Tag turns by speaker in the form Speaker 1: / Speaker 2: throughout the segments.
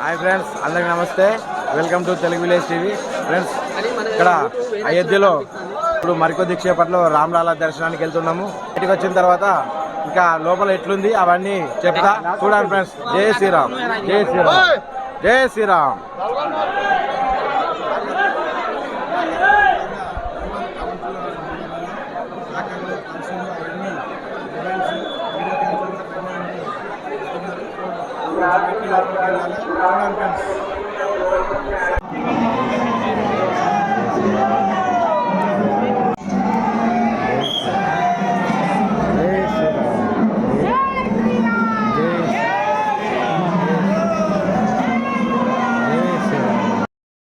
Speaker 1: Hi friends, అందరికి నమస్తే. Welcome to Telugu village TV. Friends, ఇక్కడ అయోధ్యలో ఇప్పుడు మరికొద్ది క్షేపట్లో రామలాల దర్శనానికి వెళ్తున్నాము. ఇంటికి వచ్చిన తర్వాత ఇంకా లోపల ఎట్లుంది అవన్నీ చెప్తా, చూడండి ఫ్రెండ్స్. జై శ్రీరామ్, జై శ్రీరామ్, జై శ్రీరామ్.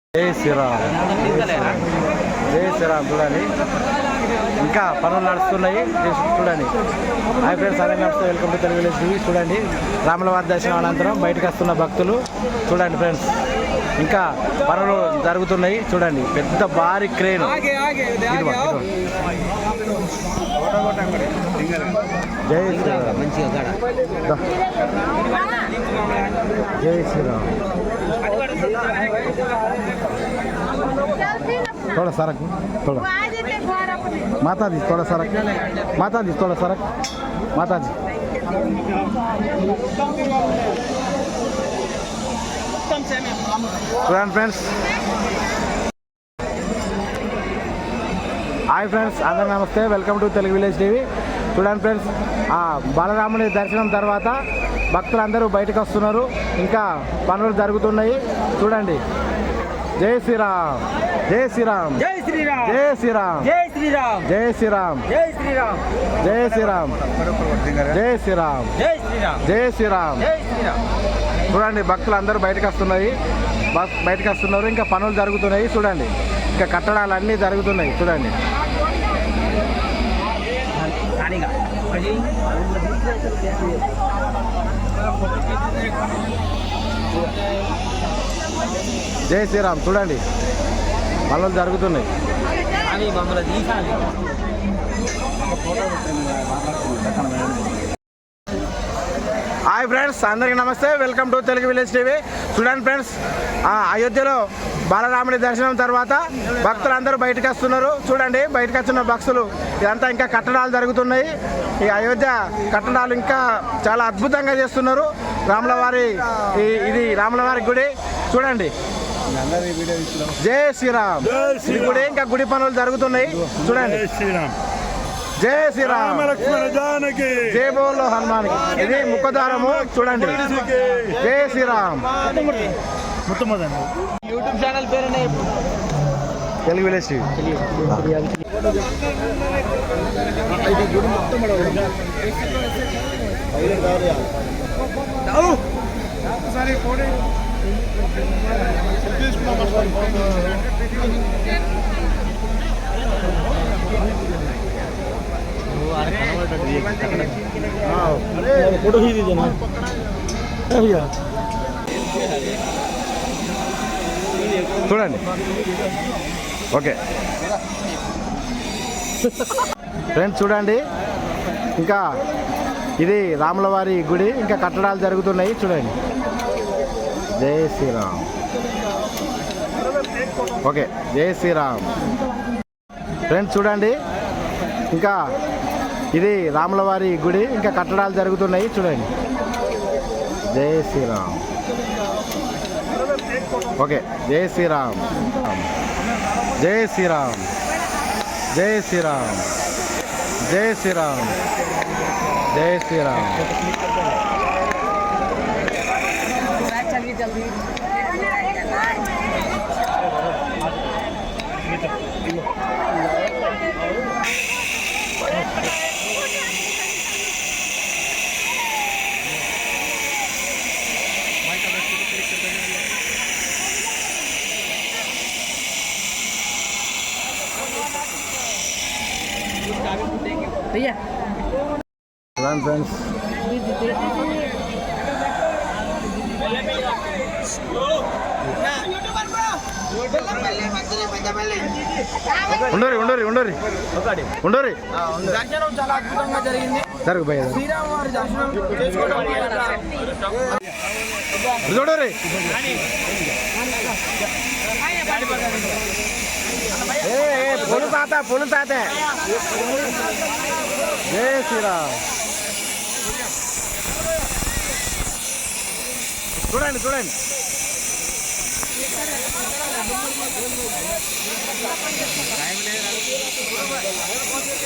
Speaker 1: జై శ్రీరామ్, జై శ్రీరామ్. చూడండి, ఇంకా పనులు నడుస్తున్నాయి, చూడండి. హాయ్ ఫ్రెండ్స్, అందరికీ నమస్తే. Welcome to Telugu village TV. చూడండి, రాములవారి దర్శనం అనంతరం బయటకు వస్తున్న భక్తులు చూడండి ఫ్రెండ్స్. ఇంకా పనులు జరుగుతున్నాయి, చూడండి. పెద్ద భారీ క్రేన్. జై శ్రీరామ్, జై శ్రీరామ్. थोड़ा सरक, थोड़ा माता जी, थोड़ा सरक, माता जी, थोड़ा सरक, माता जी. చూడండి ఫ్రెండ్స్. హాయ్ ఫ్రెండ్స్, అందరూ నమస్తే. Welcome to Telugu village TV. చూడండి ఫ్రెండ్స్, బాలరాముని దర్శనం తర్వాత భక్తులందరూ బయటకు వస్తున్నారు. ఇంకా పనులు జరుగుతున్నాయి, చూడండి. జై శ్రీరామ్, జై శ్రీరామ్, జై శ్రీరామ్, జై శ్రీరామ్, జై శ్రీరామ్, జై శ్రీరామ్, జై శ్రీరామ్, జై శ్రీరామ్, జై శ్రీరామ్, జై శ్రీరామ్, జై శ్రీరామ్, జై శ్రీరామ్. చూడండి, భక్తులు అందరూ బయటకు వస్తున్నారు. ఇంకా పనులు జరుగుతున్నాయి, చూడండి. ఇంకా కట్టడాలు అన్నీ జరుగుతున్నాయి, చూడండి. జై శ్రీరామ్. చూడండి, పనులు జరుగుతున్నాయి. హాయ్ ఫ్రెండ్స్, అందరికీ నమస్తే. Welcome to Telugu village TV. చూడండి ఫ్రెండ్స్, అయోధ్యలో బాలరాముడి దర్శనం తర్వాత భక్తులందరూ బయటకు వస్తున్నారు, చూడండి. బయటకు వచ్చిన భక్తులు ఇదంతా ఇంకా కట్టడాలు జరుగుతున్నాయి. ఈ అయోధ్య కట్టడాలు ఇంకా చాలా అద్భుతంగా చేస్తున్నారు. రాములవారి ఇది రాములవారి గుడి, చూడండి. జై శ్రీరామ్. ఈ గుడి ఇంకా గుడి పనులు జరుగుతున్నాయి, చూడండి. జై శ్రీరామ్, జై బోలో హనుమాన్కి. ఇది ముఖద్వారము, చూడండి. జై శ్రీరామ్. యూట్యూబ్ ఛానల్ పేరునే తెలుగు విలేజ్ టీవీ. फोटो ही दीजिए ना भैया. చూడండి. ఓకే ఫ్రెండ్స్, చూడండి. ఇంకా ఇది రాములవారి గుడి, ఇంకా కట్టడాలు జరుగుతున్నాయి, చూడండి. జై శ్రీరామ్. ఓకే, జై శ్రీరామ్. ఫ్రెండ్స్, చూడండి. ఇంకా ఇది రాములవారి గుడి, ఇంకా కట్టడాలు జరుగుతున్నాయి, చూడండి. జై శ్రీరామ్. ఓకే, జై శ్రీరామ్, జై శ్రీరామ్, జై శ్రీరామ్, జై శ్రీరామ్, జై శ్రీరామ్. भैया फ्रेंड्स, ఉండరి ఉండరి ఉండరి ఉండరి
Speaker 2: దర్శనం చాలా అద్భుతంగా జరిగింది.
Speaker 1: జరుగు భయ్య
Speaker 2: శ్రీరామవారి దర్శనం చేసుకోవడం
Speaker 1: చూడరి పొలు తాత జై శ్రీరామ్. చూడండి చూడండి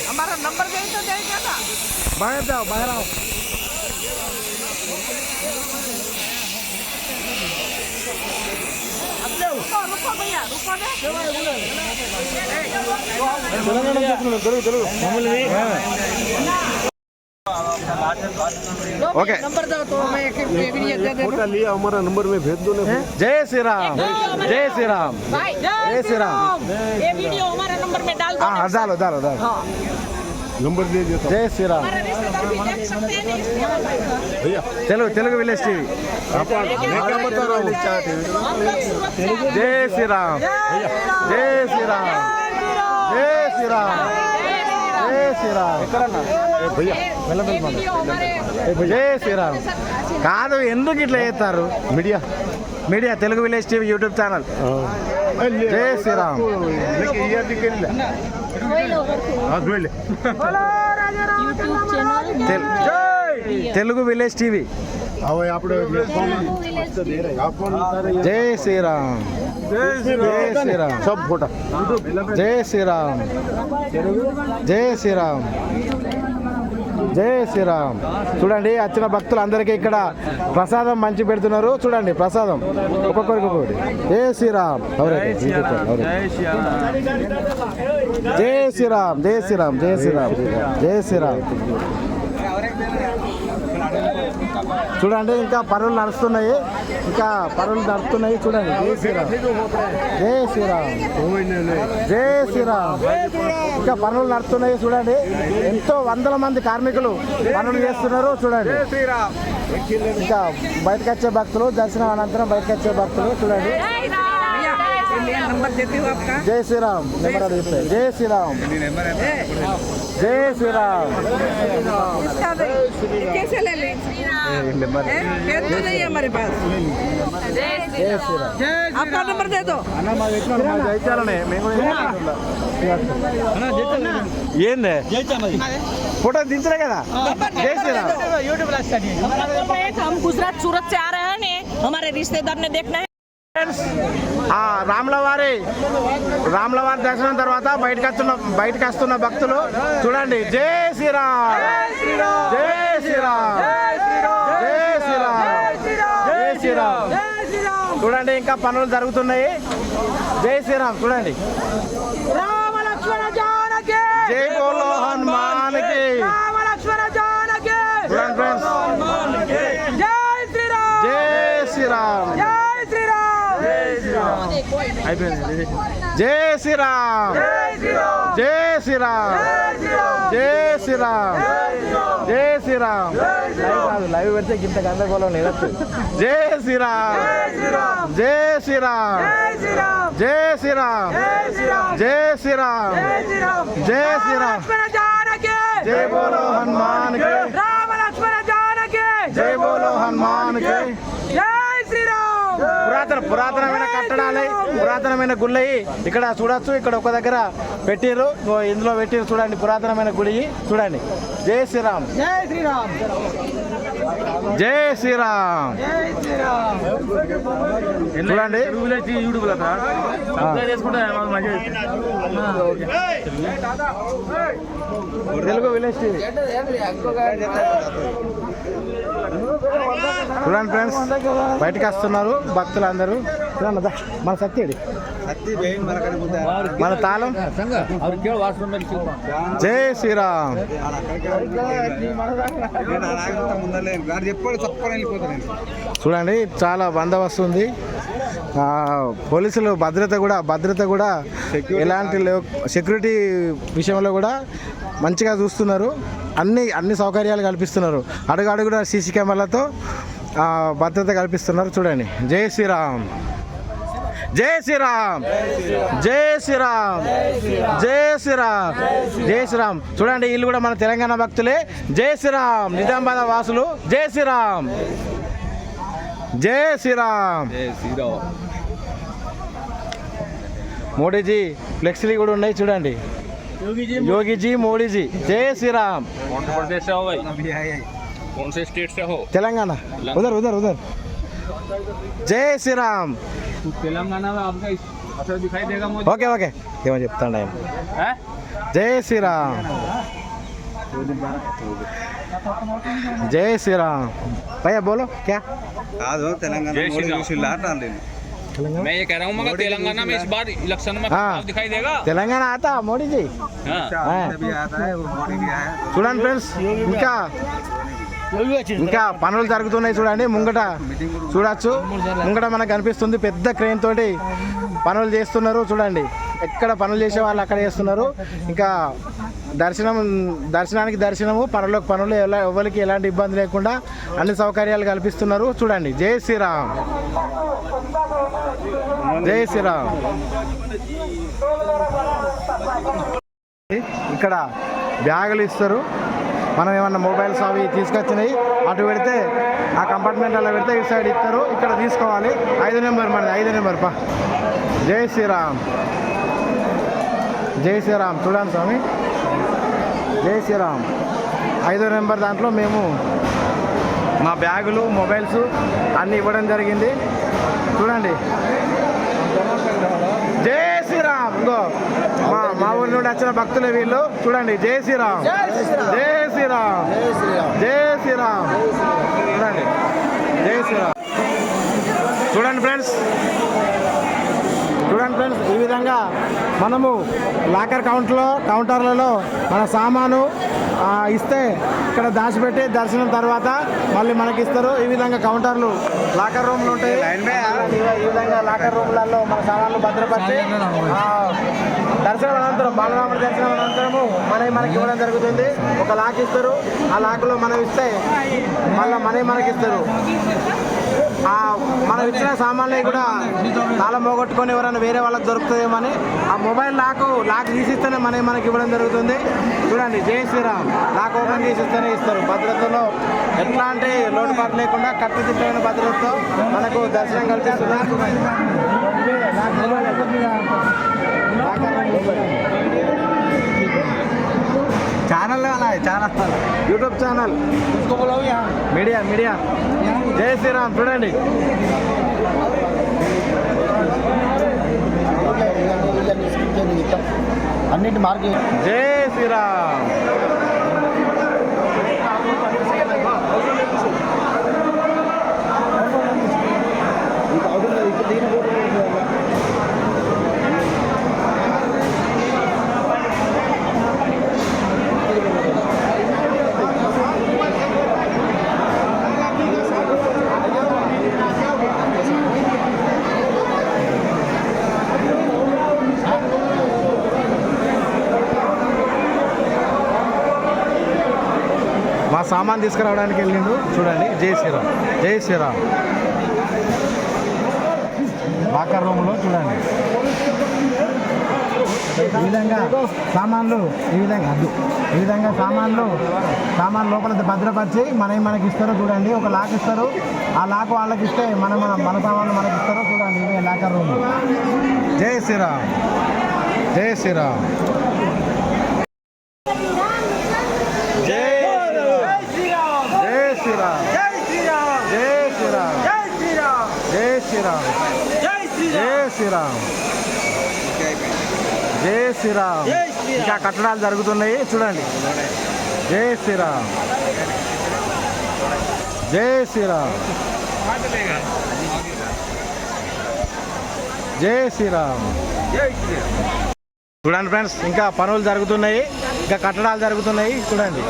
Speaker 2: हमारा नंबर दे तो देगा ना.
Speaker 1: बाहर जाओ बाहर आओ.
Speaker 2: रुको भैया रुको दे.
Speaker 1: ओके
Speaker 2: नंबर दो तो मैं एक वीडियो दे
Speaker 3: फोटो लिया हमारा नंबर में भेज दो ना.
Speaker 1: जय श्री राम जय श्री राम
Speaker 2: भाई
Speaker 1: जय श्री राम.
Speaker 2: ये वीडियो हमारे नंबर में डाल दो.
Speaker 1: हाँ डालो डालो डालो.
Speaker 3: नंबर दे दिया था
Speaker 1: जय श्री राम.
Speaker 2: हमारे रिश्तेदार भी देख सकते हैं इसमें.
Speaker 3: भैया.
Speaker 1: Telugu Telugu village TV.
Speaker 3: मैं क्या बता रहा हूँ
Speaker 2: हम लोग सूरत से आए हैं.
Speaker 1: जय श्री राम जय श्री राम जय श्री राम जय श्री राम.
Speaker 3: भैया
Speaker 2: ये वीडियो हमारे
Speaker 1: జై శ్రీరామ్. కాదు ఎందుకు ఇట్లా చేస్తారు
Speaker 3: media
Speaker 1: media Telugu village TV YouTube channel. జై శ్రీరామ్. Telugu village TV. జై శ్రీరామ్ జై శ్రీరామ్.
Speaker 3: सब फोटा
Speaker 1: జై శ్రీరామ్ జై శ్రీరామ్ జై శ్రీరామ్. చూడండి వచ్చిన భక్తులందరికీ ఇక్కడ ప్రసాదం మంచి పెడుతున్నారు. చూడండి ప్రసాదం ఒక్కొక్కరికి ఒక్కొక్కటి. జై శ్రీరామ్ జై శ్రీరామ్ జై శ్రీరామ్ జై శ్రీరామ్ జై శ్రీరామ్. చూడండి ఇంకా పనులు నడుస్తున్నాయి చూడండి. జై శ్రీరామ్ జై శ్రీరామ్ జై శ్రీరామ్. ఇంకా పనులు నడుస్తున్నాయి చూడండి. ఎంతో వందల మంది కార్మికులు పనులు చేస్తున్నారు చూడండి. ఇంకా బయటకు వచ్చే భక్తులు దర్శనం అనంతరం బయటకు వచ్చే భక్తులు చూడండి.
Speaker 2: नंबर देती हूँ आपका.
Speaker 1: జై శ్రీరామ్. నెంబర్ అడిగితే జై శ్రీరామ్ జై శ్రీరామ్.
Speaker 2: इसका कैसे ले लें. पेन तो नहीं है हमारे पास.
Speaker 1: జై శ్రీరామ్.
Speaker 2: आपका नंबर दे दो.
Speaker 1: అన్న మా జైత్యాలనే మేము ఏంది ఫోటో దించలే కదా. జై శ్రీరామ్.
Speaker 2: हम गुजरात सूरत से आ रहे हैं ने हमारे रिश्तेदार ने देखना है.
Speaker 1: రాములవారి దర్శనం తర్వాత బయటకు వస్తున్న భక్తులు చూడండి. జై శ్రీరామ్ జై శ్రీరామ్ జై శ్రీరామ్ జై శ్రీరామ్. చూడండి ఇంకా పనులు జరుగుతున్నాయి. జై శ్రీరామ్. చూడండి
Speaker 2: राम लक्ष्मण जानकी.
Speaker 1: జై బోలో హనుమాన్ కి.
Speaker 2: राम लक्ष्मण जानकी.
Speaker 1: చూడండి ఫ్రెండ్స్.
Speaker 2: जय श्री राम.
Speaker 1: జై శ్రీరామ్
Speaker 2: जय श्री राम.
Speaker 1: అయిపోయింది. జై శ్రీరామ్ జై శ్రీరామ్ జై శ్రీరామ్ జై శ్రీరామ్. లైవ్ పెడితే ఇంత గందరగోళం లేదు. జై శ్రీరామ్ జై శ్రీరామ్ జై శ్రీరామ్ జై శ్రీరామ్ జై శ్రీరామ్. జై బోలో హనుమాన్ కి.
Speaker 2: राम लक्ष्मण जानकी.
Speaker 1: జై బోలో హనుమాన్ కి.
Speaker 2: जय श्री राम.
Speaker 1: పురాతనమైన కట్టడాలు పురాతనమైన గుళ్ళు ఇక్కడ చూడొచ్చు. ఇక్కడ ఒక దగ్గర పెట్టిర్రు, ఇందులో పెట్టిర్రు చూడండి. పురాతనమైన గుడి చూడండి. జై శ్రీరామ్
Speaker 2: जय श्री राम.
Speaker 1: జై శ్రీరామ్.
Speaker 2: जय श्री राम.
Speaker 1: చూడండి తెలుగు విలేజ్ టీవీ. చూడండి ఫ్రెండ్స్ బయటకు వస్తున్నారు భక్తులందరూ. చూడండి మన సత్యడి మన తాళం. జై శ్రీరామ్. చూడండి చాలా బందోబస్తు ఉంది. పోలీసులు భద్రత కూడా ఎలాంటి సెక్యూరిటీ విషయంలో కూడా మంచిగా చూస్తున్నారు. అన్ని సౌకర్యాలు కల్పిస్తున్నారు. అడుగడుగున సీసీ కెమెరాలతో భద్రత కల్పిస్తున్నారు. చూడండి. జై శ్రీరామ్. జై శ్రీరామ్, జై శ్రీరామ్, జై శ్రీరామ్, జై శ్రీరామ్. చూడండి వీళ్ళు కూడా మన తెలంగాణ భక్తులే. జై శ్రీరామ్, నిజామాబాద్ వాసులు. జై శ్రీరామ్, జై శ్రీరామ్. మోడీజీ ఫ్లెక్సీలు కూడా ఉన్నాయి చూడండి. योगी मोदी जी. जय श्री राम.
Speaker 4: कौन से प्रदेश से हो भाई? कौन से स्टेट से हो?
Speaker 1: तेलंगाना. उधर उधर उधर. जय श्री राम.
Speaker 4: तेलंगाना में आपका असर दिखाई देगा मुझे.
Speaker 1: Okay okay. ఏమని చెప్తాను ఆయన. జై శ్రీరామ్, జై శ్రీరామ్. भैया बोलो क्या?
Speaker 4: मैं ये कह रहा हूँ मगर तेलंगाना में इस बार इलेक्शन में
Speaker 1: हाँ.
Speaker 4: दिखाई देगा.
Speaker 1: తెలంగాణ आता మోడీ जी. చూడండి ఫ్రెండ్స్, ఇంకా పనులు జరుగుతున్నాయి చూడండి. ముంగట చూడొచ్చు, ముంగట మనకు కనిపిస్తుంది పెద్ద క్రేన్ తోటి పనులు చేస్తున్నారు చూడండి. ఎక్కడ పనులు చేసే వాళ్ళు అక్కడ చేస్తున్నారు. ఇంకా దర్శనానికి దర్శనము, పనులకు పనులు, ఎవరికి ఎలాంటి ఇబ్బంది లేకుండా అన్ని సౌకర్యాలు కల్పిస్తున్నారు చూడండి. జై శ్రీరామ్, జై శ్రీరామ్. ఇక్కడ బ్యాగులు ఇస్తారు. మనం ఏమన్నా మొబైల్స్ అవి తీసుకొచ్చినాయి అటు పెడితే ఆ కంపార్ట్మెంట్ అలా పెడితే ఇటు సైడ్ ఇస్తారు. ఇక్కడ తీసుకోవాలి. 5 నెంబర్ మనది, 5 నెంబర్ పా. జై శ్రీరామ్, జై శ్రీరామ్. చూడండి స్వామి, జై శ్రీరామ్. 5 నెంబర్ దాంట్లో మేము మా బ్యాగులు, మొబైల్స్ అన్నీ ఇవ్వడం జరిగింది చూడండి. జై శ్రీరామ్. ఇంకో మా ఊరి నుండి వచ్చిన భక్తులే వీళ్ళు చూడండి. జై శ్రీరామ్, జై శ్రీరామ్, జై శ్రీరామ్. చూడండి, జై శ్రీరామ్. చూడండి ఫ్రెండ్స్, ఈ విధంగా మనము లాకర్ కౌంటర్లలో మన సామాను ఇస్తే ఇక్కడ దాచిపెట్టి దర్శనం తర్వాత మళ్ళీ మనకి ఇస్తారు. ఈ విధంగా కౌంటర్లు లాకర్ రూమ్లు ఉంటాయి. ఈ విధంగా లాకర్ రూమ్లలో మన సామాన్లు భద్రపరిచి దర్శనం అనంతరం, బాలరాముడి దర్శనం అనంతరము మనకి ఇవ్వడం జరుగుతుంది. ఒక లాక్ ఇస్తారు. ఆ లాక్లో మనం ఇస్తే మళ్ళీ మనకి ఇస్తారు. మనం ఇచ్చిన సామాన్లు కూడా తాళం పోగొట్టుకొని ఎవరైనా వేరే వాళ్ళకి దొరుకుతుందేమని ఆ మొబైల్ లాక్ తీసిస్తేనే మనకి ఇవ్వడం జరుగుతుంది చూడండి. జై శ్రీరామ్. లాక్ ఓపెన్ చేసిస్తేనే ఇస్తారు. భద్రతలో ఎట్లాంటి లోటుపాటు లేకుండా కట్టుదిట్టమైన భద్రతతో మనకు దర్శనం కల్పిస్తున్నారు. Channel YouTube channel media. జై శ్రీరామ్. చూడండి,
Speaker 5: అన్నిటి మార్గం.
Speaker 1: జై శ్రీరామ్. మా సామాన్ తీసుకురావడానికి వెళ్ళిండు చూడండి. జై శ్రీరామ్, జై శ్రీరామ్. లాకర్ రూమ్లో చూడండి ఈ విధంగా సామాన్లు, ఈ విధంగా సామాన్లు లోపల భద్రపరిచి మనకి ఇస్తారు చూడండి. ఒక లాక్ ఇస్తారు. ఆ లాక్ వాళ్ళకి ఇస్తే మన సామాన్లు మనకి ఇస్తారు చూడండి. ఇదే లాకర్ రూమ్. జై శ్రీరామ్, జై శ్రీరామ్. జై శ్రీరామ్. ఇంకా కట్టడాలు జరుగుతున్నాయి చూడండి. జై శ్రీరామ్, జై శ్రీరామ్, జై శ్రీరామ్. చూడండి ఫ్రెండ్స్, ఇంకా పనులు జరుగుతున్నాయి, ఇంకా కట్టడాలు జరుగుతున్నాయి చూడండి.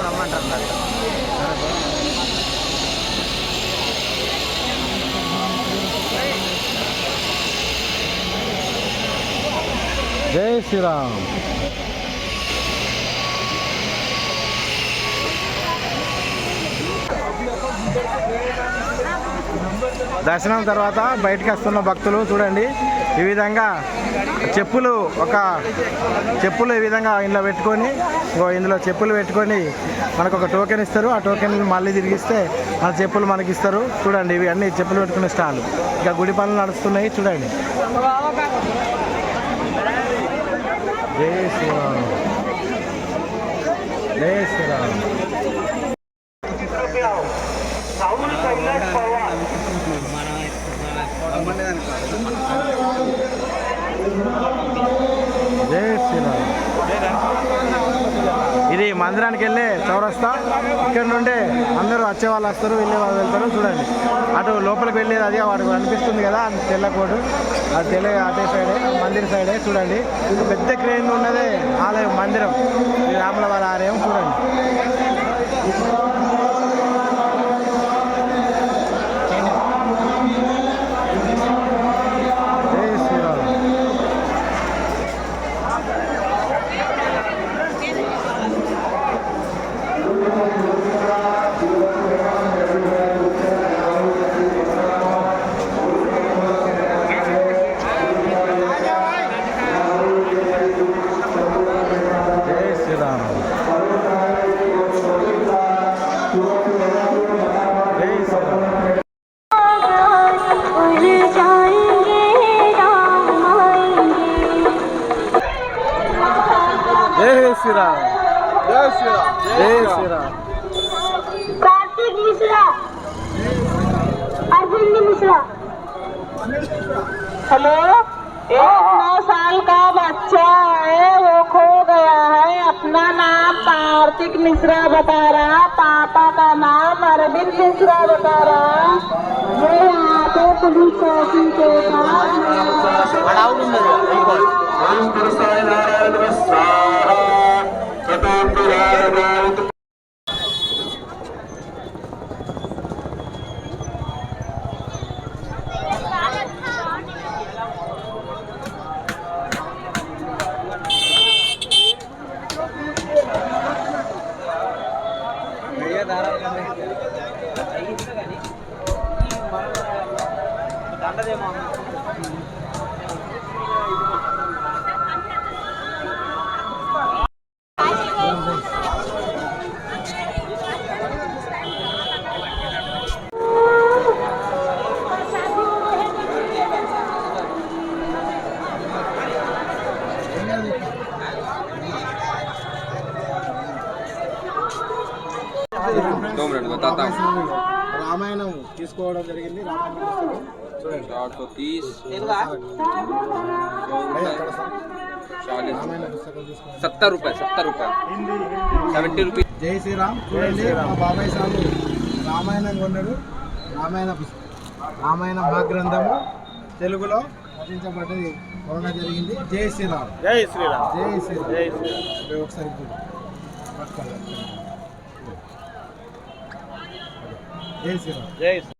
Speaker 1: జై శ్రీరామ్. దర్శనం తర్వాత బయటకు వస్తున్న భక్తులు చూడండి. ఈ విధంగా చెప్పులు ఈ విధంగా ఇందులో పెట్టుకొని ఇందులో చెప్పులు పెట్టుకొని మనకు ఒక టోకెన్ ఇస్తారు. ఆ టోకెన్ మళ్ళీ తిరిగిస్తే మన చెప్పులు మనకి ఇస్తారు. చూడండి ఇవి అన్ని చెప్పులు పెట్టుకునే స్టాల్. ఇంకా గుడి పనులు నడుస్తున్నాయి చూడండి. జై శ్రీరామ్, జై శ్రీరామ్. జై శ్రీరామ్. ఇది మందిరానికి వెళ్ళే చౌరస్తా. ఇక్కడ నుండే అందరూ వచ్చే వాళ్ళు వస్తారు, వెళ్ళే వాళ్ళు వెళ్తారు. చూడండి అటు లోపలికి వెళ్ళేది అది వాడికి అనిపిస్తుంది కదా, అది తెల్ల కోటు, అది తెల్ల అటే సైడే మందిర్ సైడే. చూడండి పెద్ద క్రేన్ ఉన్నదే ఆలయం మందిరం, రాముల వారి ఆలయం. చూడండి
Speaker 5: कार्तिक मिश्रा, अर्जुन मिश्रा। हेलो, एक 9 साल का बच्चा है, वो खो गया है। अपना नाम कार्तिक मिश्रा बता रहा, पापा का नाम अरविंद मिश्रा बता रहा। वो यहाँ पे पुलिस चौकी के पास
Speaker 1: రామాయణం తీసుకోవడం జరిగింది.
Speaker 4: 70 रुपये 70 रुपये.
Speaker 1: జై శ్రీరామ్. చూడండి మా బాబాయ్ సాబు రామాయణం కొన్నాడు. రామాయణ భాగ్రంథము తెలుగులో రచించబడ్డది కొనడం జరిగింది. జై శ్రీరామ్, జై శ్రీరామ్, జై శ్రీరామ్, జై శ్రీరామ్. ఒకసారి జై శ్రీరామ్, జై శ్రీరామ్.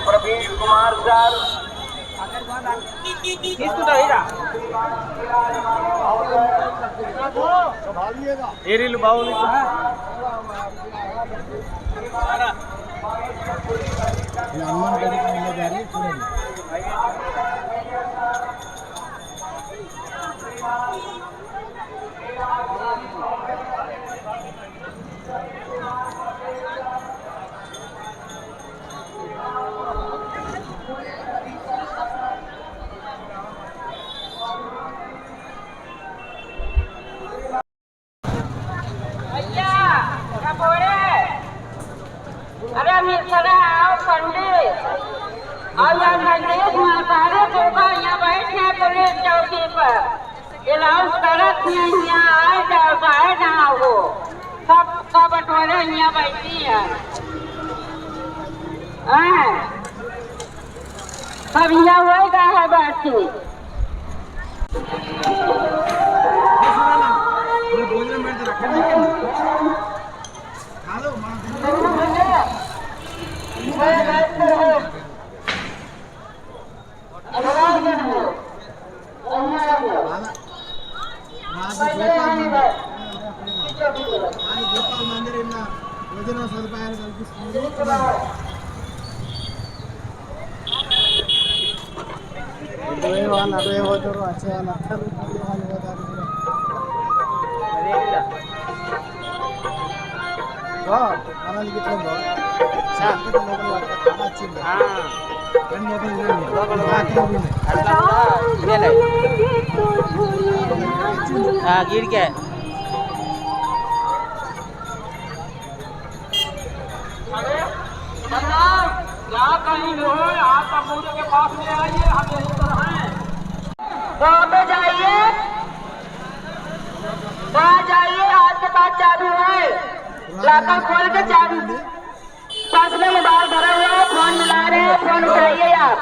Speaker 6: प्रवीण कुमार सर
Speaker 1: ఏరీలు బాగుంది. హనుమాన్ గడికి వెళ్ళే దారి చూడండి.
Speaker 5: अरे मिश्रा आओ पंडित और यहाँ नजदीक माता देखो यहाँ बैठे पुलिस चौकी पर इलाज करत यहाँ आए जाता है ना वो सब बटोरे यहाँ बैठी है सब यहाँ होएगा है बैठी
Speaker 1: భోజన సదుపాయాలు కల్పిస్తుంది. వాళ్ళు అదే పోతారు, వచ్చే వాళ్ళు అక్కడ వాళ్ళు పోతారు. మనల్ని గిట్లందో వచ్చింది
Speaker 6: गिरके
Speaker 5: वहाँ पे जाइए वहाँ जाइए आपके पास चाबी है लाकर खोल के चाबी पास में मोबाइल भरा हुआ है फोन मिला रहे हैं फोन उठाइए आप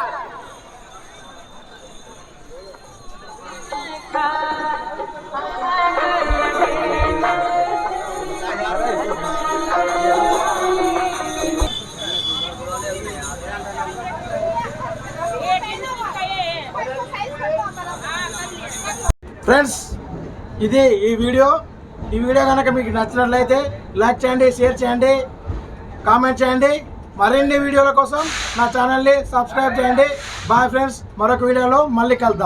Speaker 1: ఫ్రెండ్స్ ఇది ఈ వీడియో కనుక మీకు నచ్చినట్లయితే లైక్ చేయండి, షేర్ చేయండి, కామెంట్ చేయండి. మరిన్ని వీడియోల కోసం నా ఛానల్ని సబ్స్క్రైబ్ చేయండి. బాయ్ ఫ్రెండ్స్, మరొక వీడియోలో మళ్ళీ కలుద్దాం.